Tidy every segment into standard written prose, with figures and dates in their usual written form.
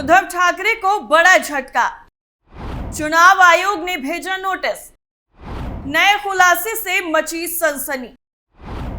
उद्धव ठाकरे को बड़ा झटका, चुनाव आयोग ने भेजा नोटिस, नए खुलासे से मची सनसनी,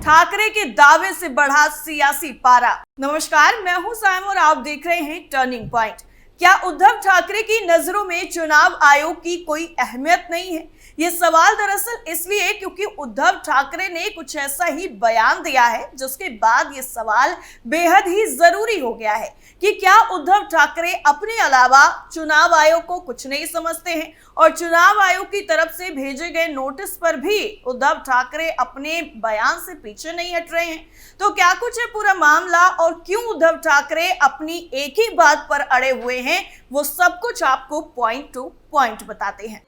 ठाकरे के दावे से बढ़ा सियासी पारा। नमस्कार, मैं हूं साइम और आप देख रहे हैं टर्निंग पॉइंट। क्या उद्धव ठाकरे की नजरों में चुनाव आयोग की कोई अहमियत नहीं है? ये सवाल दरअसल इसलिए क्योंकि उद्धव ठाकरे ने कुछ ऐसा ही बयान दिया है जिसके बाद ये सवाल बेहद ही जरूरी हो गया है कि क्या उद्धव ठाकरे अपने अलावा चुनाव आयोग को कुछ नहीं समझते हैं और चुनाव आयोग की तरफ से भेजे गए नोटिस पर भी उद्धव ठाकरे अपने बयान से पीछे नहीं हट रहे हैं। तो क्या कुछ है पूरा मामला और क्यों उद्धव ठाकरे अपनी एक ही बात पर अड़े हुए हैं, वो सब कुछ आपको पॉइंट टू पॉइंट बताते हैं।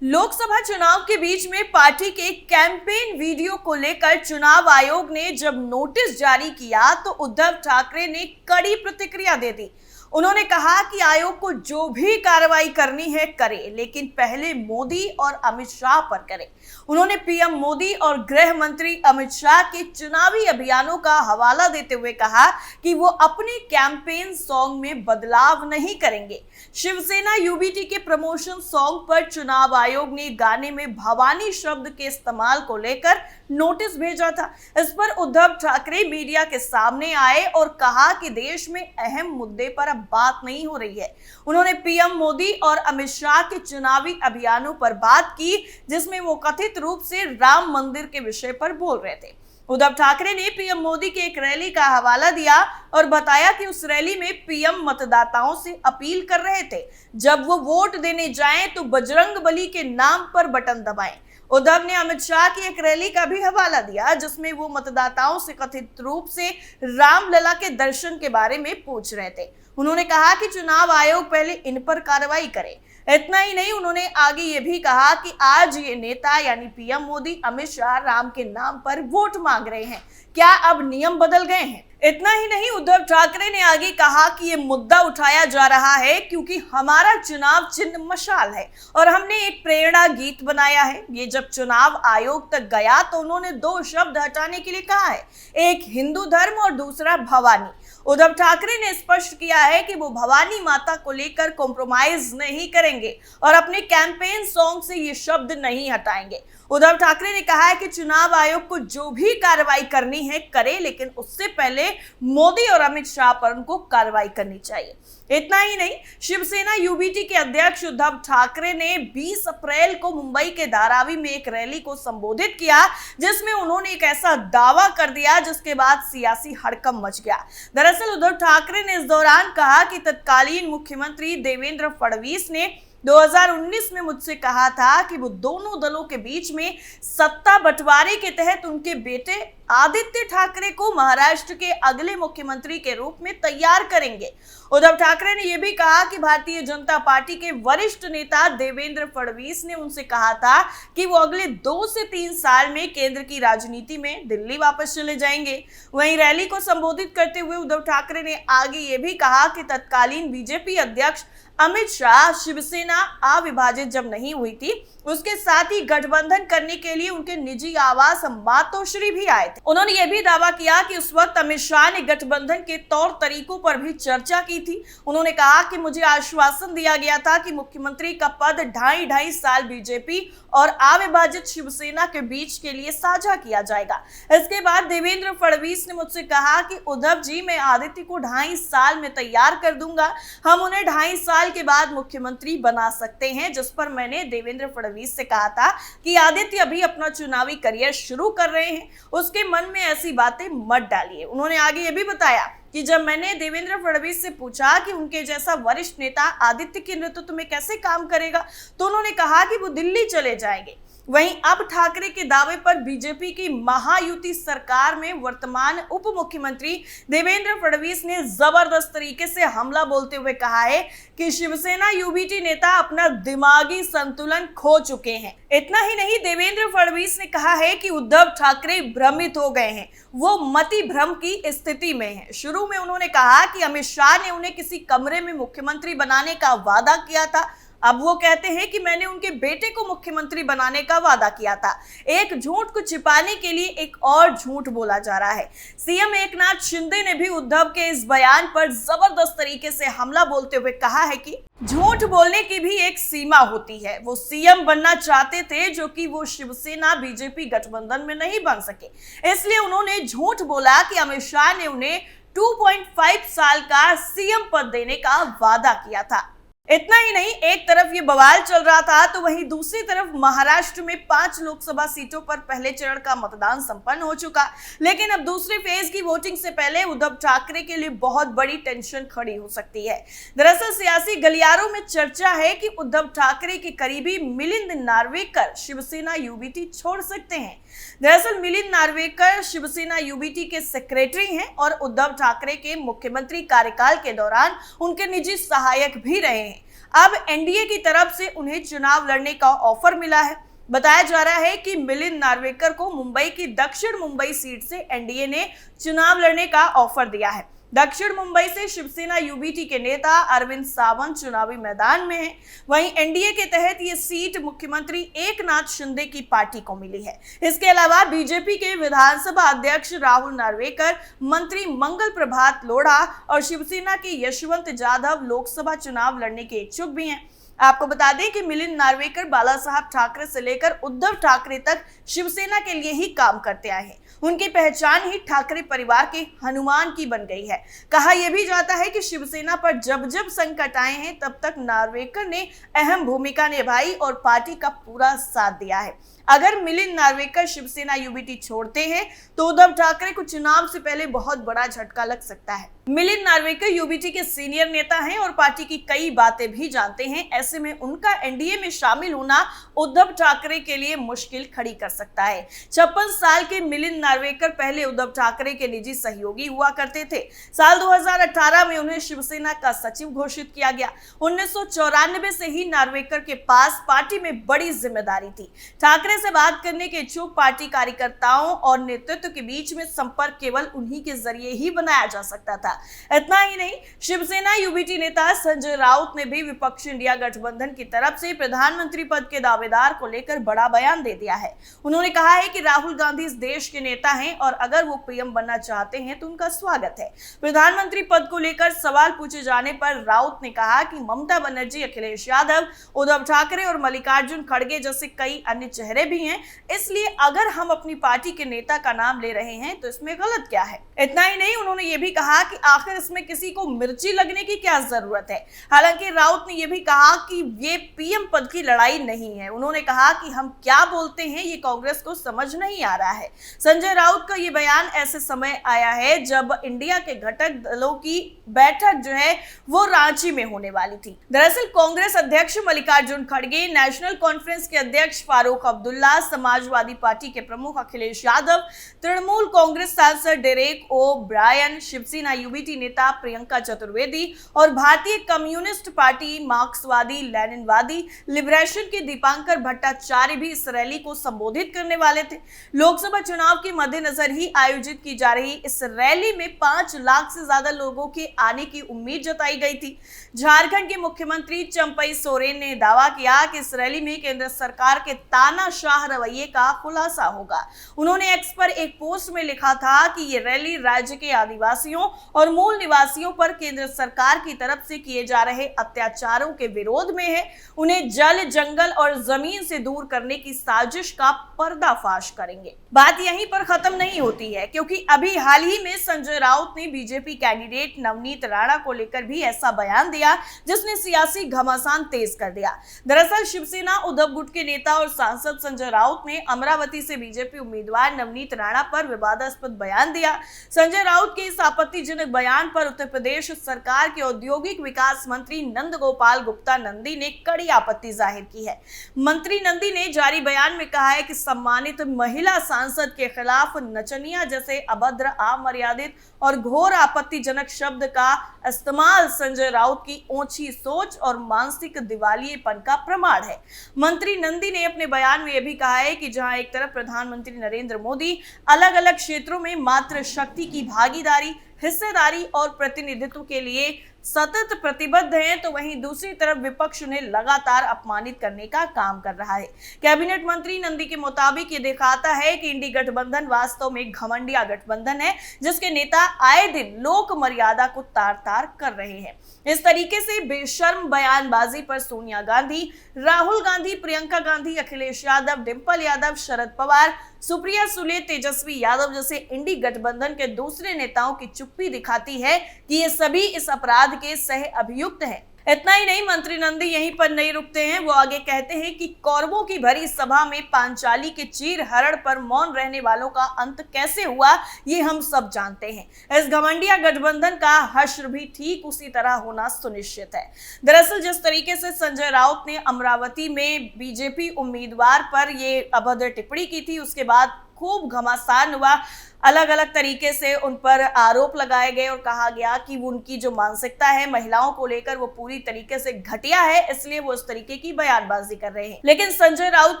लोकसभा चुनाव के बीच में पार्टी के कैंपेन वीडियो को लेकर चुनाव आयोग ने जब नोटिस जारी किया तो उद्धव ठाकरे ने कड़ी प्रतिक्रिया दे दी। उन्होंने कहा कि आयोग को जो भी कार्रवाई करनी है करे, लेकिन पहले मोदी और अमित शाह पर करे। उन्होंने पीएम मोदी और गृह मंत्री अमित शाह के चुनावी अभियानों का हवाला देते हुए कहा कि वो अपने कैंपेन सॉन्ग में बदलाव नहीं करेंगे। शिवसेना यूबीटी के प्रमोशन सॉन्ग पर चुनाव आयोग ने गाने में भवानी शब्द के इस्तेमाल को लेकर नोटिस भेजा था। इस पर उद्धव ठाकरे मीडिया के सामने आए और कहा कि देश में अहम मुद्दे पर अब बात नहीं हो रही है। उन्होंने पीएम मोदी और अमित शाह के चुनावी अभियानों पर बात की जिसमें वो कथित रूप से राम मंदिर के विषय पर बोल रहे थे। उद्धव ठाकरे ने पीएम मोदी की एक रैली का हवाला दिया और बताया कि उस रैली में पीएम मतदाताओं से अपील कर रहे थे, जब वो वोट देने जाएं तो बजरंगबली के नाम पर बटन दबाएं। उद्धव ने अमित शाह की एक रैली का भी हवाला दिया जिसमें वो मतदाताओं से कथित रूप से रामलला के दर्शन के बारे में पूछ रहे थे। उन्होंने कहा कि चुनाव आयोग पहले इन पर कार्रवाई करे। इतना ही नहीं, उन्होंने आगे ये भी कहा कि आज ये नेता यानी पीएम मोदी अमित शाह राम के नाम पर वोट मांग रहे हैं। क्या अब नियम बदल गए हैं? इतना ही नहीं, उद्धव ठाकरे ने आगे कहा कि ये मुद्दा उठाया जा रहा है क्योंकि हमारा चुनाव चिन्ह मशाल है और हमने एक प्रेरणा गीत बनाया है। ये जब चुनाव आयोग तक गया तो उन्होंने दो शब्द हटाने के लिए कहा है, एक हिंदू धर्म और दूसरा भवानी। उद्धव ठाकरे ने स्पष्ट किया है कि वो भवानी माता को लेकर कॉम्प्रोमाइज नहीं करेंगे और अपने कैंपेन सॉन्ग से ये शब्द नहीं हटाएंगे। उद्धव ठाकरे ने कहा है कि चुनाव आयोग को जो भी कार्रवाई करनी है करे, लेकिन उससे पहले मोदी और अमित शाह पर उनको कार्रवाई करनी चाहिए। इतना ही नहीं, शिवसेना यूबीटी के अध्यक्ष उद्धव ठाकरे ने 20 अप्रैल को मुंबई के धारावी में एक रैली को संबोधित किया जिसमें उन्होंने एक ऐसा दावा कर दिया जिसके बाद सियासी हड़कंप मच गया। दरअसल उद्धव ठाकरे ने इस दौरान कहा कि तत्कालीन मुख्यमंत्री देवेंद्र फडणवीस ने 2019 में मुझसे कहा था कि वो दोनों दलों के बीच में सत्ता बंटवारे के तहत उनके बेटे आदित्य ठाकरे को महाराष्ट्र के अगले मुख्यमंत्री के रूप में तैयार करेंगे। उद्धव ठाकरे ने यह भी कहा कि भारतीय जनता पार्टी के वरिष्ठ नेता देवेंद्र फडणवीस ने उनसे कहा था कि वो अगले 2 से 3 साल में केंद्र की राजनीति में दिल्ली वापस चले जाएंगे। वहीं रैली को संबोधित करते हुए उद्धव ठाकरे ने आगे ये भी कहा कि तत्कालीन बीजेपी अध्यक्ष अमित शाह शिवसेना अविभाजित जब नहीं हुई थी, उसके साथ ही गठबंधन करने के लिए उनके निजी आवास मातोश्री भी आए थे। उन्होंने यह भी दावा किया कि उस वक्त अमित शाह ने गठबंधन के तौर तरीकों पर भी चर्चा की थी। उन्होंने कहा कि मुझे आश्वासन दिया गया था कि मुख्यमंत्री का पद 2.5 साल बीजेपी और अविभाजित शिवसेना के बीच के लिए साझा किया जाएगा। इसके बाद देवेंद्र फडणवीस ने मुझसे कहा कि उद्धव जी, मैं आदित्य को 2.5 साल में तैयार कर दूंगा, हम उन्हें 2.5 साल के बाद मुख्यमंत्री बना सकते हैं। जिस पर मैंने देवेंद्र फडणवीस से कहा था कि आदित्य अभी अपना चुनावी करियर शुरू कर रहे हैं, उसके मन में ऐसी बातें मत डालिए। उन्होंने आगे ये भी बताया कि जब मैंने देवेंद्र फडणवीस से पूछा कि उनके जैसा वरिष्ठ नेता आदित्य के नेतृत्व में कैसे काम करेगा, तो उन्होंने कहा कि वो दिल्ली चले जाएंगे। वहीं अब ठाकरे के दावे पर बीजेपी की महायुति सरकार में वर्तमान उप मुख्यमंत्री देवेंद्र फडणवीस ने जबरदस्त तरीके से हमला बोलते हुए कहा है कि शिवसेना यूबीटी नेता अपना दिमागी संतुलन खो चुके हैं। इतना ही नहीं, देवेंद्र फडणवीस ने कहा है कि उद्धव ठाकरे भ्रमित हो गए हैं, वो मति भ्रम की स्थिति में है। शुरू में उन्होंने कहा कि अमित शाह ने उन्हें किसी कमरे में मुख्यमंत्री बनाने का वादा किया था। अब वो कहते हैं कि मैंने उनके बेटे को मुख्यमंत्री बनाने का वादा किया था। एक झूठ को छिपाने के लिए एक और झूठ बोला जा रहा है। सीएम एकनाथ शिंदे ने भी उद्धव के इस बयान पर जबरदस्त तरीके से हमला बोलते हुए कहा है कि झूठ बोलने की भी एक सीमा होती है। वो सीएम बनना चाहते थे, जो कि वो शिवसेना बीजेपी गठबंधन में नहीं बन सके, इसलिए उन्होंने झूठ बोला कि अमित शाह ने उन्हें 2.5 साल का सीएम पद देने का वादा किया था। इतना ही नहीं, एक तरफ ये बवाल चल रहा था तो वहीं दूसरी तरफ महाराष्ट्र में 5 लोकसभा सीटों पर पहले चरण का मतदान संपन्न हो चुका। लेकिन अब दूसरे फेज की वोटिंग से पहले उद्धव ठाकरे के लिए बहुत बड़ी टेंशन खड़ी हो सकती है। दरअसल सियासी गलियारों में चर्चा है कि उद्धव ठाकरे के करीबी मिलिंद नार्वेकर शिवसेना यूबीटी छोड़ सकते हैं। दरअसल मिलिंद नार्वेकर शिवसेना यूबीटी के सेक्रेटरी हैं और उद्धव ठाकरे के मुख्यमंत्री कार्यकाल के दौरान उनके निजी सहायक भी रहे हैं। अब एनडीए की तरफ से उन्हें चुनाव लड़ने का ऑफर मिला है। बताया जा रहा है कि मिलिंद नार्वेकर को मुंबई की दक्षिण मुंबई सीट से एनडीए ने चुनाव लड़ने का ऑफर दिया है। दक्षिण मुंबई से शिवसेना यूबीटी के नेता अरविंद सावंत चुनावी मैदान में हैं। वहीं एनडीए के तहत ये सीट मुख्यमंत्री एकनाथ शिंदे की पार्टी को मिली है। इसके अलावा बीजेपी के विधानसभा अध्यक्ष राहुल नार्वेकर, मंत्री मंगल प्रभात लोढ़ा और शिवसेना के यशवंत जाधव लोकसभा चुनाव लड़ने के इच्छुक भी हैं। आपको बता दें कि मिलिंद नार्वेकर बाला साहब ठाकरे से लेकर उद्धव ठाकरे तक शिवसेना के लिए ही काम करते आए हैं। उनकी पहचान ही ठाकरे परिवार के हनुमान की बन गई है। कहा यह भी जाता है कि शिवसेना पर जब जब संकट आए हैं तब तक नार्वेकर ने अहम भूमिका निभाई और पार्टी का पूरा साथ दिया है। अगर मिलिंद नार्वेकर शिवसेना यूबीटी छोड़ते हैं तो उद्धव ठाकरे को चुनाव से पहले बहुत बड़ा झटका लग सकता है। मिलिंद नार्वेकर यूबीटी के सीनियर नेता हैं और पार्टी की कई बातें भी जानते हैं। ऐसे में उनका एनडीए में शामिल होना उद्धव ठाकरे के लिए मुश्किल खड़ी कर सकता है। 56 साल के मिलिंद नार्वेकर पहले उद्धव ठाकरे के निजी सहयोगी हुआ करते थे। साल 2018 में उन्हें शिवसेना का सचिव घोषित किया गया। 1994 से ही नार्वेकर के पास पार्टी में बड़ी जिम्मेदारी थी। ठाकरे से बात करने के इच्छुक पार्टी कार्यकर्ताओं और नेतृत्व के बीच में संपर्क केवल उन्हीं के जरिए ही बनाया जा सकता था। इतना ही नहीं, शिवसेना यूबीटी नेता संजय राउत ने भी विपक्षी इंडिया गठबंधन की तरफ से प्रधानमंत्री पद के दावेदार को लेकर बड़ा बयान दे दिया है। उन्होंने कहा है कि राहुल गांधी इस देश के नेता हैं और अगर वो पीएम बनना चाहते हैं तो उनका स्वागत है। प्रधानमंत्री पद को लेकर सवाल पूछे जाने पर राउत ने कहा कि ममता बनर्जी, अखिलेश यादव, उद्धव ठाकरे और मल्लिकार्जुन खड़गे जैसे कई अन्य चेहरे भी हैं, इसलिए अगर हम अपनी पार्टी के नेता का नाम ले रहे हैं तो इसमें गलत क्या है। इतना ही नहीं, उन्होंने ये भी कहा कि आखिर इसमें किसी को मिर्ची लगने की क्या जरूरत है। हालांकि राउत ने यह भी कहा कि ये पीएम पद की लड़ाई नहीं है। उन्होंने कहा कि हम क्या बोलते हैं ये कांग्रेस को समझ नहीं आ रहा है। संजय राउत का ये बयान ऐसे समय आया है जब इंडिया के घटक दलों की बैठक जो है वो रांची में होने वाली थी। दरअसल कांग्रेस अध्यक्ष मल्लिकार्जुन खड़गे, नेशनल कॉन्फ्रेंस के अध्यक्ष फारूक अब्दुल्ला, समाजवादी पार्टी के प्रमुख अखिलेश यादव, तृणमूल कांग्रेस सांसद डेरेक ओ ब्रायन, शिवसेना यूबीटी नेता प्रियंका चतुर्वेदी और भारतीय कम्युनिस्ट पार्टी, मार्क्सवादी, लेनिनवादी, लिबरेशन के दीपांकर भट्टाचार्य भी इस रैली को संबोधित करने वाले थे। लोकसभा चुनाव के मद्देनजर ही आयोजित की जा रही इस रैली में 5 लाख से ज्यादा लोगों के आने की उम्मीद जताई गई थी। झारखंड के मुख्यमंत्री चंपई सोरेन ने दावा किया कि इस रैली में केंद्र सरकार के तानाशाह रवैये का खुलासा होगा। उन्होंने एक्स पर एक पोस्ट में लिखा था कि ये रैली राज्य के आदिवासियों और मूल निवासियों पर केंद्र सरकार की तरफ से किए जा रहे अत्याचारों के विरोध में है। उन्हें जल, जंगल और जमीन से दूर करने की साजिश का पर्दाफाश करेंगे। बात यहीं पर खत्म नहीं होती है, क्योंकि अभी हाल ही में संजय राउत ने बीजेपी कैंडिडेट नवनीत राणा को लेकर भी ऐसा बयान दिया जिसने सियासी घमासान तेज कर दिया। दरअसल शिवसेना उद्धव गुट के नेता और सांसद संजय राउत ने अमरावती से बीजेपी उम्मीदवार नवनीत राणा पर विवादास्पद बयान दिया। संजय राउत के इस आपत्तिजनक बयान पर उत्तर प्रदेश सरकार के औद्योगिक विकास मंत्री नंद गोपाल गुप्ता नंदी ने कड़ी आपत्ति जाहिर की है। मंत्री नंदी ने जारी बयान में कहा है कि सम्मानित महिला सांसद के खिलाफ नचनिया जैसे अभद्र, अमर्यादित और घोर आपत्तिजनक शब्द का इस्तेमाल संजय राउत की ऊंची सोच और मानसिक दिवालियेपन का प्रमाण है। मंत्री नंदी ने अपने बयान में यह भी कहा है कि जहां एक तरफ प्रधानमंत्री नरेंद्र मोदी अलग अलग क्षेत्रों में मात्र शक्ति की भागीदारी, हिस्सेदारी और प्रतिनिधित्व के लिए सतत प्रतिबद्ध हैं, तो वहीं दूसरी तरफ विपक्ष उन्हें लगातार अपमानित करने का काम कर रहा है। कैबिनेट मंत्री नंदी के मुताबिक ये दिखाता है कि इंडी गठबंधन वास्तव में घमंडिया गठबंधन है, जिसके नेता आए दिन लोक मर्यादा को तार तार कर रहे हैं। इस तरीके से बेशर्म बयानबाजी पर सोनिया गांधी, राहुल गांधी, प्रियंका गांधी, अखिलेश यादव, डिंपल यादव, शरद पवार, सुप्रिया सुले, तेजस्वी यादव जैसे इंडी गठबंधन के दूसरे नेताओं की चुप्पी दिखाती है कि ये सभी इस अपराध के सह अभियुक्त हैं। इतना ही नहीं, मंत्री नंदी यहीं पर नहीं रुकते हैं। वो आगे कहते हैं कि कौरवों की भरी सभा में पांचाली के चीर हरण पर मौन रहने वालों का अंत कैसे हुआ, ये हम सब जानते हैं। इस घमंडिया गठबंधन का हश्र भी ठीक उसी तरह होना सुनिश्चित है। दरअसल जिस तरीके से संजय राउत ने अमरावती में बीजेपी उम्मीदवार पर ये अभद्र टिप्पणी की थी, उसके बाद खूब घमासान हुआ, अलग अलग तरीके से उन पर आरोप लगाए गए और कहा गया कि उनकी जो मानसिकता है महिलाओं को लेकर वो पूरी तरीके से घटिया है, इसलिए वो इस तरीके की बयानबाजी कर रहे हैं। लेकिन संजय राउत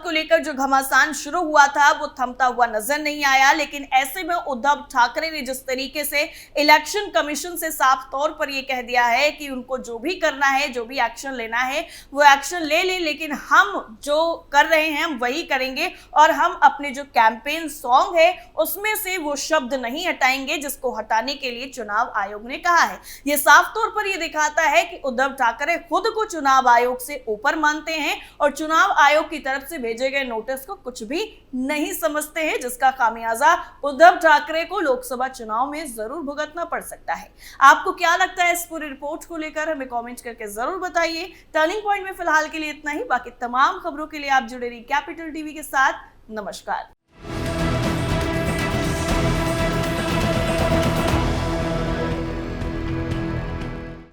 को लेकर जो घमासान शुरू हुआ था वो थमता हुआ नजर नहीं आया। लेकिन ऐसे में उद्धव ठाकरे ने जिस तरीके से इलेक्शन कमीशन से साफ तौर पर ये कह दिया है कि उनको जो भी करना है, जो भी एक्शन लेना है वो एक्शन ले ले, लेकिन हम जो कर रहे हैं हम वही करेंगे और हम अपने जो कैंपेन सॉन्ग है उसमें से वो शब्द नहीं हटाएंगे जिसको हटाने के लिए चुनाव आयोग ने कहा है। यह साफ तौर पर यह दिखाता है कि उद्धव ठाकरे खुद को चुनाव आयोग से ऊपर मानते हैं और चुनाव आयोग की तरफ से भेजे गए नोटिस को कुछ भी नहीं समझते हैं, जिसका खामियाजा उद्धव ठाकरे को लोकसभा चुनाव में जरूर भुगतना पड़ सकता है। आपको क्या लगता है इस पूरी रिपोर्ट को लेकर, हमें कमेंट करके जरूर बताइए। टर्निंग पॉइंट में फिलहाल के लिए इतना ही। बाकी तमाम खबरों के लिए आप जुड़े रहिए कैपिटल टीवी के साथ। नमस्कार।